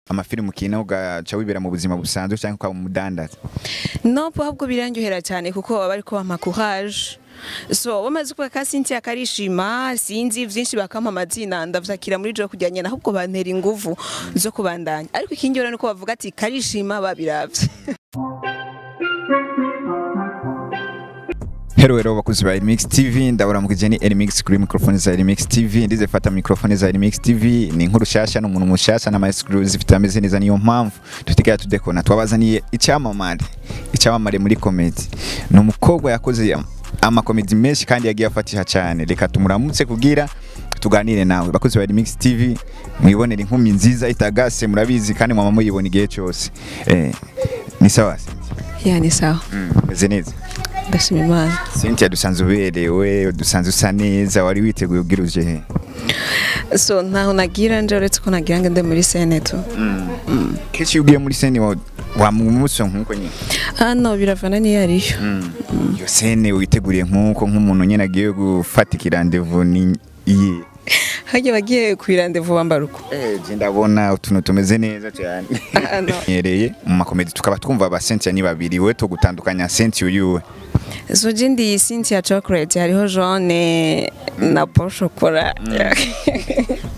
amafilmu kina ugaca wibera mu buzima busanzwe cyangwa kwa mudandaza? No, ahubwo birangyohera cyane kuko baba ariko bampa courage. So bamaze kuba ka Cyntia karishima sinzi vyinshi bakampa amazina ndavyakira muri jo kujyanye na ahubwo bantera inguvu zo kubandanya, ariko ikingiro nuko bavuga ati karishima babiravye. Hello bakuzi ba ELYMIX TV, ndabura mukije ni ELYMIX kuri microphone za ELYMIX TV. Ndize fata microphone za ELYMIX TV ni inkuru shasha no umuntu mushasha na exclusive tameze neza, niyo mpamvu tutigaya tudekona twabazaniye icyamamare muri comedy. No mukobwa yakoze ama comedy menshi kandi yagiye afatisha cyane. Reka tumuramutse kugira tuganire nawe. Bakuzi ba ELYMIX TV, mwibonera inkumi nziza itagase, murabizi kandi mama muyibona igihe cyose. Ni sawa? Ya ni sawa. Meze neza. Ndashima Imana. Cyntia, dusanzwe uberewe, dusanzwe usa neza, wari witeguye ubwiruje he? So ntaho nagira nje uretse ko nagira ngende muri scene tu. Keshi ugiye muri scene wa mumuso nkuko nyine? No, biravana ni yariyo. Yo scene witeguriye nkuko nk'umuntu nyene agiye gufatikira rendezvous ni iye. Haje bagiye ku rendezvous bambaruko. Je ndabona utuntu tumeze neza cyane. Yereye mu makomedi tukaba twumva aba Cyntia ni babiri, we to gutandukanya Cyntia uyuwe. So jindi Cyntia chocolate hariho jaune na po chocolat.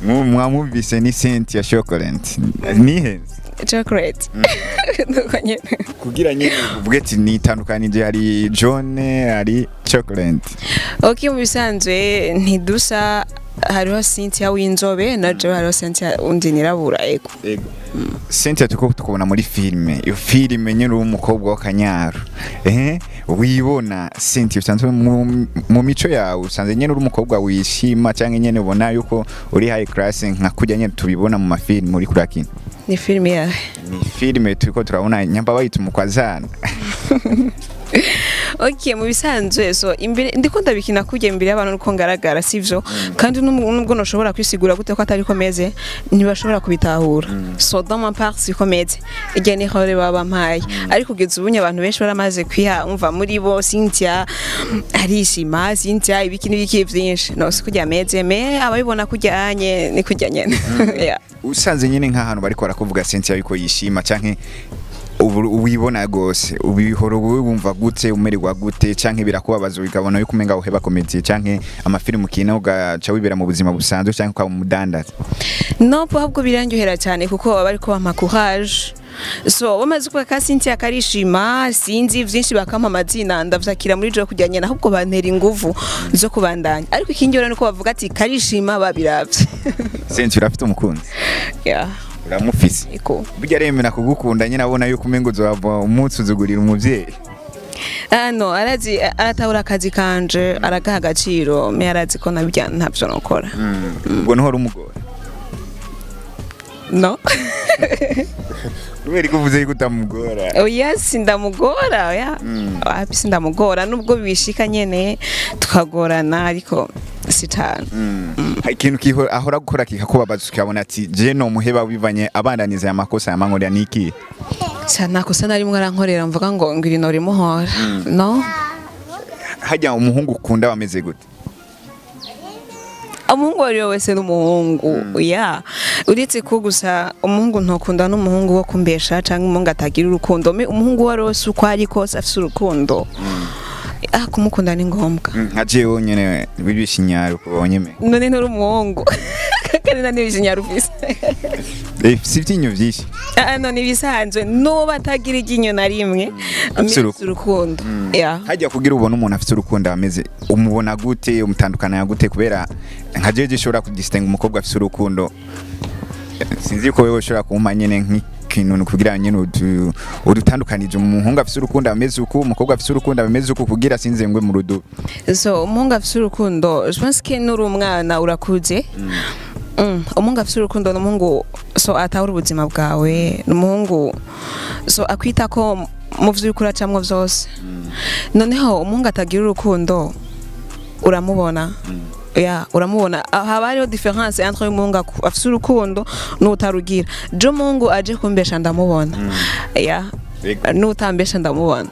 Mwamuvise ni Cyntia chocolate. Ni chocolate. Kugira nyine uvuge ati ni itandukanije, hari jaune hari chocolate. Okay, mu bisanzwe ntidusa, hariho Cyntia w'inzobe na jo hariho Cyntia undi nirabura ego. Cyntia tukubona muri filme, iyo filme nyine umukobwa w'akanyaro. Wibona Cyntia usanzwe mu mico yawe usanzwe nyene uri umukobwa wishima cyangwa nyene ubona yuko uri high class nka kujya nyene tubibona mu mafilme muri kurakina? Ni filme ya. Ni filme turiko turabona nyamba bayita umukwazana. Okay, mu bisanzwe so imbere ndiko ndabikina kujya imbere y'abantu uko ngaragara sivyo, kandi nubwo noshobora kwisigura gute ko atari komeze ntibashobora kubitahura. So dans ma part si komeze igene hore baba mpaye, ariko kugeza ubunye abantu benshi baramaze kwiha umva muri bo Cyntia arishima, Cyntia ibiki n'ibiki byinshi no si kujya meze me abayibona kujyanye ni kujya nyene. Usanze nyene nk'ahantu bariko barakuvuga Cyntia yuko yishima canke ubibona gose ubihoro wumva gute, umererwa gute canke birakubabaza bikabona yuko umenga uheba comedy canke amafilmu kina ugaca wibera mu buzima busanzwe canke kwa mudandaza? No, ahubwo birangyohera cyane kuko baba ariko bampa courage. So bamaze kuba ka Cyntia karishima sinzi vyinshi bakampa amazina ndavyakira muri jo kujyanye na ahubwo bantera inguvu zo kubandanya, ariko ikingiro nuko bavuga ati karishima babiravye. Cyntia urafite umukunzi? Yeah. Uramufise? Iko. Burya remera kugukunda nyine abona yuko umengo uzava umunsi uzugurira umuvyeyi. No, arazi aratahura akazi kanje aragaha agaciro, me arazi ko nabijya ntavyo nokora. Ubwo ntuhora umugora? No. Uberi kuvuze yuko utamugora? Oh yes, ndamugora ya. Hapi ndamugora nubwo bishika nyene tukagorana ariko sitana. Ikintu kiho ahora gukora kikakubabaza ukabona ati je no muheba bivanye abandaniza ya makosa ya mankorera niki? Sana kosa nari mwarankorera mvuga ngo ngiri no rimuhora. No. Hajya umuhungu ukunda wameze gute? Umuhungu wari wese n'umuhungu ya uretse ko gusa umuhungu ntokunda n'umuhungu wo kumbesha cyangwa umuhungu atagira urukundo, umuhungu wari wose uko ari kose afite urukundo kumukunda ni ngombwa. Nka jewe nyene bibishinyaro kubonye me none nturi umuhungu kandi nani bishinyaro ufise si byinyo byinshi? No, ni bisanzwe no batagira iginyo na rimwe afite urukundo. Hajya kugira ubona umuntu afite urukundo ameze umubona gute, umutandukana gute? Kubera nka jeje shobora kudistinga umukobwa afite urukundo, sinzi ko wewe ushobora kumpa nyene nk'ikintu kugira nyene udutandukanije umuhungu afite urukundo ameze uko, umukobwa afite urukundo ameze uko kugira sinze ngwe mu rudu. So umuhungu afite urukundo je pense que nuri umwana urakuze. Umuhungu afite urukundo n'umuhungu so atahura ubuzima bwawe, n'umuhungu so akwita ko mu vy'ukuri acamwe vyose. Noneho umuhungu atagira urukundo uramubona. Uramubona haba hariho difference entre umuhungu afite urukundo n'utarugira. Jo umuhungu aje kumbesha ndamubona. N'utambesha ndamubona.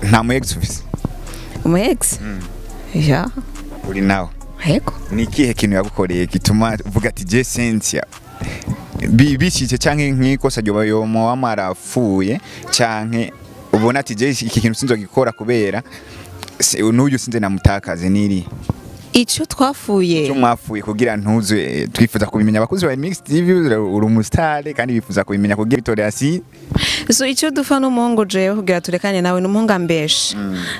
Nta mu ex ufise? Mu ex? Uri nawe? Yego. Ni ikihe kintu yagukoreye gituma uvuga ati je Cyntia bishyize canke nk'ikosa ryo yomo wamarafuye canke ubona ati je iki kintu sinzogikora kubera n'uyu sinze namutakaze niri icyo twafuye cyo mwafuye kugira ntuze twifuza kubimenya abakozi ba ELYMIX TV uri umusitare kandi bifuza kubimenya kugira bitorera si so icyo dufa n'umuhungu jewe kugira turekane nawe n'umuhunga mbeshe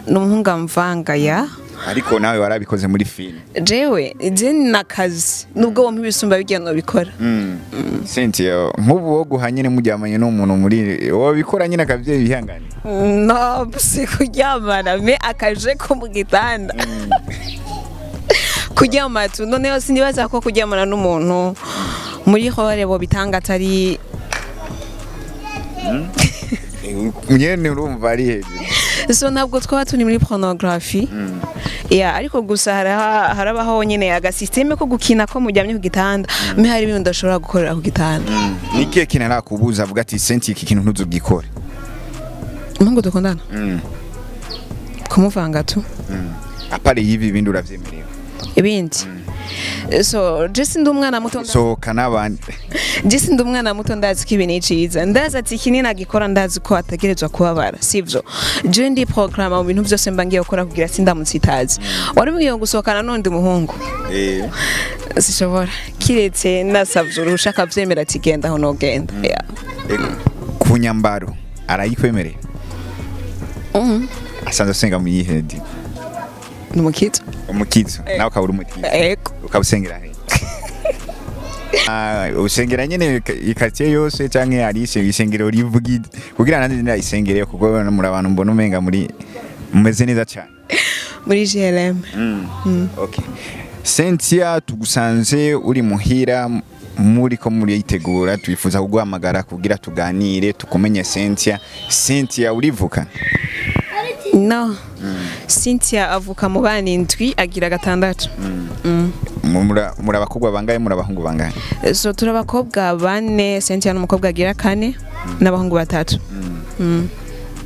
n'umuhunga mvanga ya ariko nawe warabikoze muri film jewe je nakazi nubwo wo mpibisumba bigeno bikora Cyntia nk'ubu wo guhanyene mujyamanye n'umuntu muri wo bikora nyine akavye bihangane no si kuryamana me akaje ko mu gitanda kuryama tu noneho sinibaza ko kuryamana n'umuntu muri hore bo bitanga atari nyene urumva ari hejuru so ntabwo twaba tuni muri pornography ya ariko gusa harabaho nyine agasysteme ko gukina ko mujyamye ku gitanda me hari ibintu ndashobora gukorera ku gitanda nike kina nakubuza avuga ati Cyntia iki kintu ntuzugikore mungu dukundana kumuvanga tu apare yivi ibindi uravyemerewe ibindi so just ndi umwana muto so kanabandi just ndi umwana muto ndazi ko ibintu CIZA ndazi ati kinini agikora ndazi ko ategerezwa kubabara sivyo je ndi programme mu bintu byose mba ngiye gukora kugira sindamutsitazi wari mugiye gusohokana n'undi muhungu sishobora kiretse nasavye urushaka vyemera ati genda aho nogenda ku nyambaro arayikwemereye asanzwe senga mu yihedi n'umukizo umukizo nawe ukabura umukizo ukabusengera he usengera nyene ikatiye yose canke arise isengero rivugi kugira nandi ndayisengere kuko muri abantu mbona umenga muri mumeze neza cyane muri GLM okay Cyntia tugusanze uri muhira muri ko muri yitegura twifuza kuguhamagara kugira tuganire tukumenye Cyntia urivuka no Cyntia avuka mu bana indwi agira gatandatu muri abakobwa bangaye muri abahungu bangaye so turi abakobwa bane Cyntia n'umukobwa agira kane n'abahungu batatu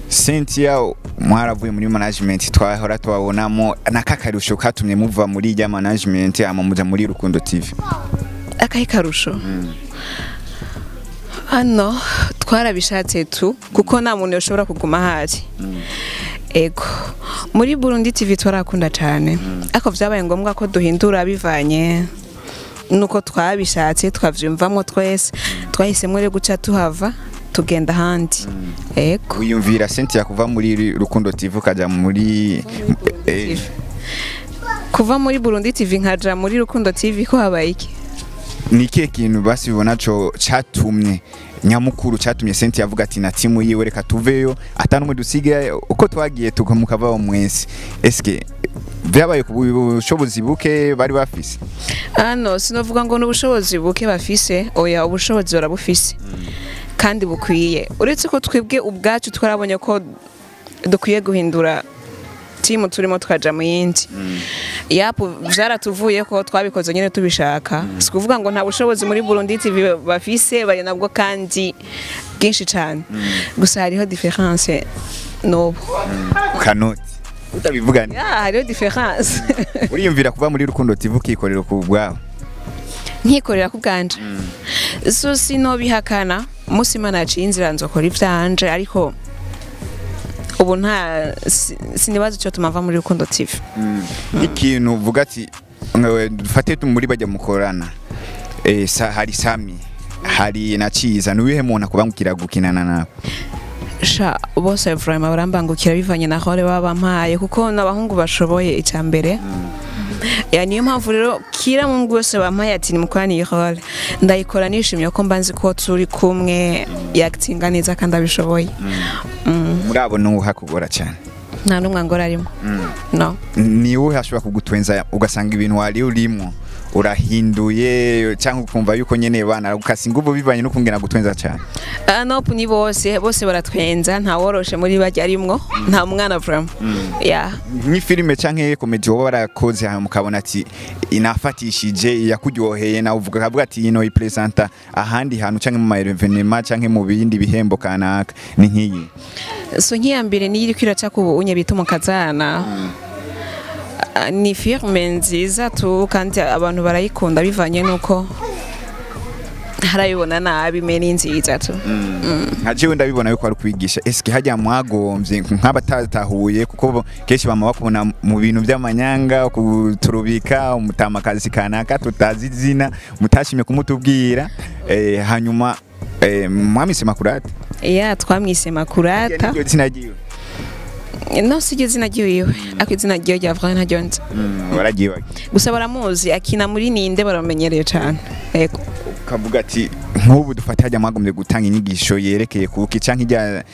Cyntia mwaravuye muri management twahora twabonamo nakakarusho katumye muva muri ya management amamuja muri Rukundo TV akayikarusho ano twarabishatse tu kuko nta muntu yoshobora kuguma hari ego muri Burundi TV twarakunda cyane ako vyabaye ngombwa ko duhindura bivanye nuko twabishatse twavyumvamo twese twahisemo rero guca tuhava tugenda handi ego uyumvira Cyntia kuva muri Rukundo TV kaja muri kuva muri Burundi TV nkaja muri Rukundo TV ko habaye iki nike kintu basi bibona cyo catumye nyamukuru catumye Cyntia avuga ati na timu yiwe reka tuveyo atanumwe dusigaye uko twagiye tukamukava mwese eske byabaye ku bushobozi buke bari bafise no sinovuga ngo n'ubushobozi buke bafise oya ubushobozi barabufise kandi bukwiye uretse ko twebwe ubwacu twarabonye ko dukwiye guhindura timu turimo tukaja mu yindi yapo vyaratuvuye ko twabikoze nyene tubishaka sikuvuga ngo nta bushobozi muri Burundi TV bafise bari nabwo kandi bwinshi cyane gusa hariho difference nobo kanoti utabivugana hariho difference uriyumvira kuva muri Rukundo TV ukikorera ku bwawe nkikorera ku bwanje so sino bihakana musimana yaciye inzira nzokora ivyanje ariko ubu nta sinibaza cyo tumava muri Rukundo TV ikintu uvuga ati dufate muri bajya mukorana hari SAMMY hari na CIZA nuwihe muntu akubangukira gukinana nawe sha bose vraiment barambangukira bivanye na hore babampaye kuko n'abahungu bashoboye icambere ya niyo mpamvu rero kira mungu wese bampaye ati ni mukorani hore ndayikora nishimye ko mbanzi ko turi kumwe yaktinga neza kandi abishoboye murabo no hakugora cyane nta numwe ngora arimo no ni wowe hashobora kugutwenza ugasanga ibintu wari urimo urahinduye cyangwa ukumva yuko nyene bana ukasi ngubo bivanye no kungena gutwenza cyane no ni bose baratwenza nta woroshe muri bajya arimwo nta mwana vraiment ya ni filime canke comedy wowe barakoze ha mukabona ati inafatishije yakuryoheye na uvuga kavuga ati ino ipresenta ahandi hantu canke mu ma evenement canke mu bindi bihembo kanaka ni nkiyi so nkiyambere ni iri kwiraca ku unye bita umukazana ni firme nziza tu kandi abantu barayikunda bivanye nuko harabibona nabi meni nziza tu nka jewe ndabibona yuko ari kwigisha eske hajya mwagomvye nk'abatatahuye kuko kenshi bama bakubona mu bintu by'amanyanga kuturubika umutamakazi kanaka tutazi izina mutashimye kumutubwira hanyuma mwamwise makurata twamwise makurata no sije izina ryiwe ako izina ryiwe rya Vrana Jones waragiwe gusa baramuzi akina muri ninde baramenyereye cyane yego kavuga ati nk'ubu dufata hajya mwagomye gutanga inyigisho yerekeye kuki canke ijya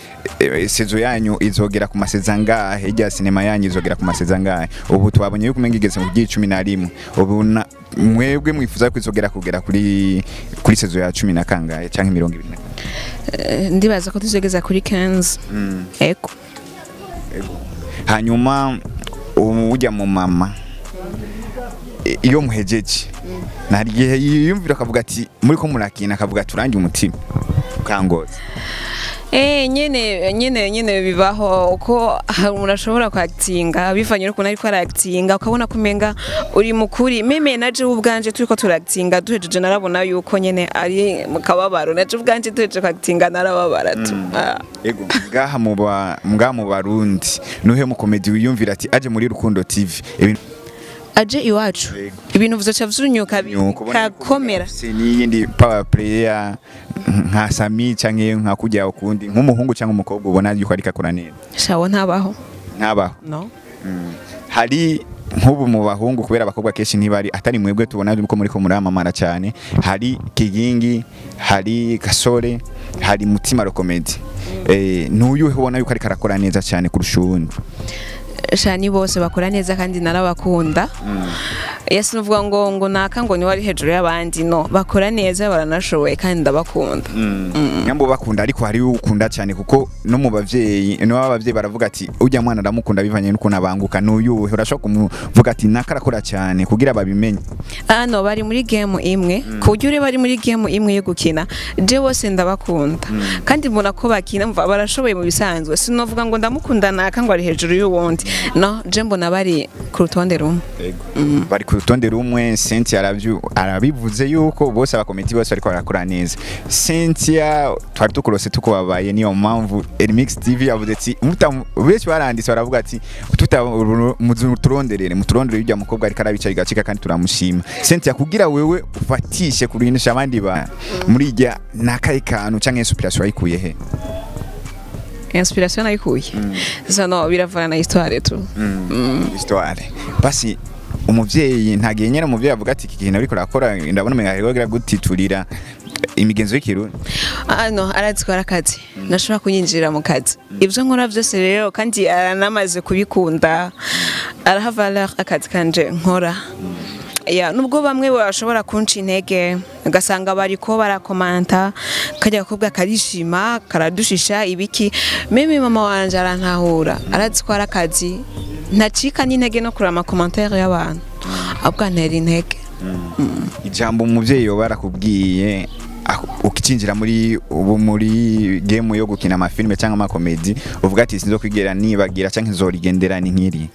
sezo yanyu izogera ku maseza ngahe ijya sinema yanyu izogera ku maseza ngahe ubu twabonye yuko umenga igeze mu 11 ubu mwebwe mwifuza kwizogera kugera kuri sezo ya 10 na kangahe canke 20 ndibaza ko tuzogeza kuri 15 eko hanyuma ujya mu mama iyo muhejeje narigihe yiyumvira akavuga ati muri ko murakina akavuga turangiye umutima ukangoza nyene bibaho uko umuntu ashobora kwactinga bivanye n'ukuntu ariko aractinga ukabona kumenga uri mukuri meme naje ubwanje turiko turactinga duhejeje narabona yuko nyene ari mu kababaro naje ubwanje duhejeje kwactinga narababara tu ego ngaha mu Barundi nuhe mu comedy wiyumvira ati aje muri Rukundo TV aje iwacu ibintu vuzoca vyunyuka kakomera siniyindi power player nka SAMMY canke nka kujya ukundi nk'umuhungu canke umukobwa ubona yuko ari kakora neza shawo ntabaho no hari nk'ubu mu bahungu kubera abakobwa kenshi ntibari atari mwebwe tubona yuko muri ko muramamara cyane hari Kigingi hari Gasore hari Mutima Comedy n'uyuhe ubona yuko ari karakora neza cyane kurusha uwundi shani bose bakora neza kandi narabakunda yes nuvuga ngo naka ngo ni wari hejuru y'abandi no bakora neza baranashoboye kandi ndabakunda nyambo bakunda ariko hari ukunda cyane kuko no mu bavyeyi baravuga ati ujya mwana ndamukunda bivanye nuko nabanguka n'uyuhe urashaka kumuvuga ati nakarakora cyane kugira babimenye no bari muri game imwe kujya bari muri game imwe yo gukina je bose ndabakunda kandi mbona ko bakina barashoboye mu bisanzwe sinovuga ngo ndamukunda naka ngo ari hejuru y'uwundi no je mbona bari ku rutonde rumwe bari ku rutonde rumwe cyntia arabivuze yuko bose abakomiti bose ariko barakora neza cyntia twari tukurose tukubabaye niyo mpamvu ELYMIX TV yavuze ati benshi baranditse baravuga ati muturonderere ujya mukobwa ariko arabica igacika kandi turamushima cyntia kugira wewe ufatishe kurinisha abandi ba muri ijya nakaye kantu canke inspiration ayikuye he inspiration ayikuye no biravana na histoire tu histoire basi umuvyeyi ntagiye nyene umuvyeyi avuga ati iki kintu ariko rakora ndabona umenga ari gutiturira imigenzo y'ikirundi no arazikora akazi nashobora kunyinjira mu kazi ibyo nkora byose rero kandi aranamaze kubikunda araha valeur akazi kanje nkora nubwo bamwe bashobora kunca intege ugasanga bariko barakomanta kajya gakobwa karishima karadushisha ibiki meme mama wanje arantahura arazikora akazi ntacika n'intege no kurama commentaire y'abantu abwantera intege ijambo umuvyeyi yo barakubwiye ukicinjira muri game yo gukina amafilme cyangwa amakomedi uvuga ati sinzo kwigera nibagira cyangwa nzorigendera ni nkiri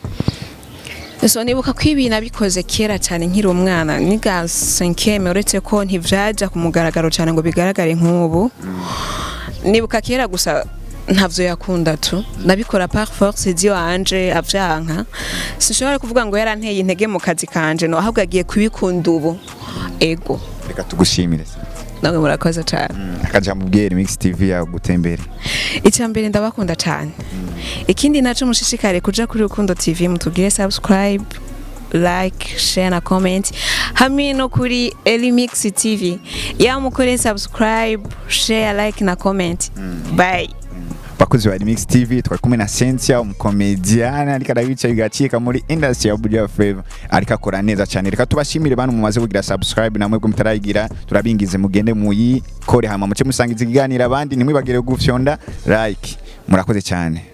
nibuka ko ibintu abikoze kera cyane nkiri umwana niga 5e uretse ko ntivyaja ku mugaragaro cyane ngo bigaragare nk'ubu nibuka kera gusa ntavyo yakunda tu nabikora par force dio anje avyanka sinshobora kuvuga ngo yaranteye intege mu kazi kanje no ahubwo agiye kubikunda ubu ego reka tugushimire namwe murakoze cyane akajambo ubwiye ELYMIX TV ya gutembere icyambere ndabakunda cyane ikindi naco mushishikare kuja kuri Rukundo TV mutubwire subscribe like share na comment hamwe no kuri ELYMIX TV mukore subscribe share like na comment bye bakozi wa ELYMIX TV twari kumwe na Cyntia umukomediana ariko arabica bigacika muri industry ya Abwiy Flavor ariko akora neza cyane reka tubashimire bantu mumaze kugira subscribe namwe bwo mutarayigira turabingize mugende muyi kore hama muce musangiza ikiganiro abandi nimwibagire gufyonda like murakoze cyane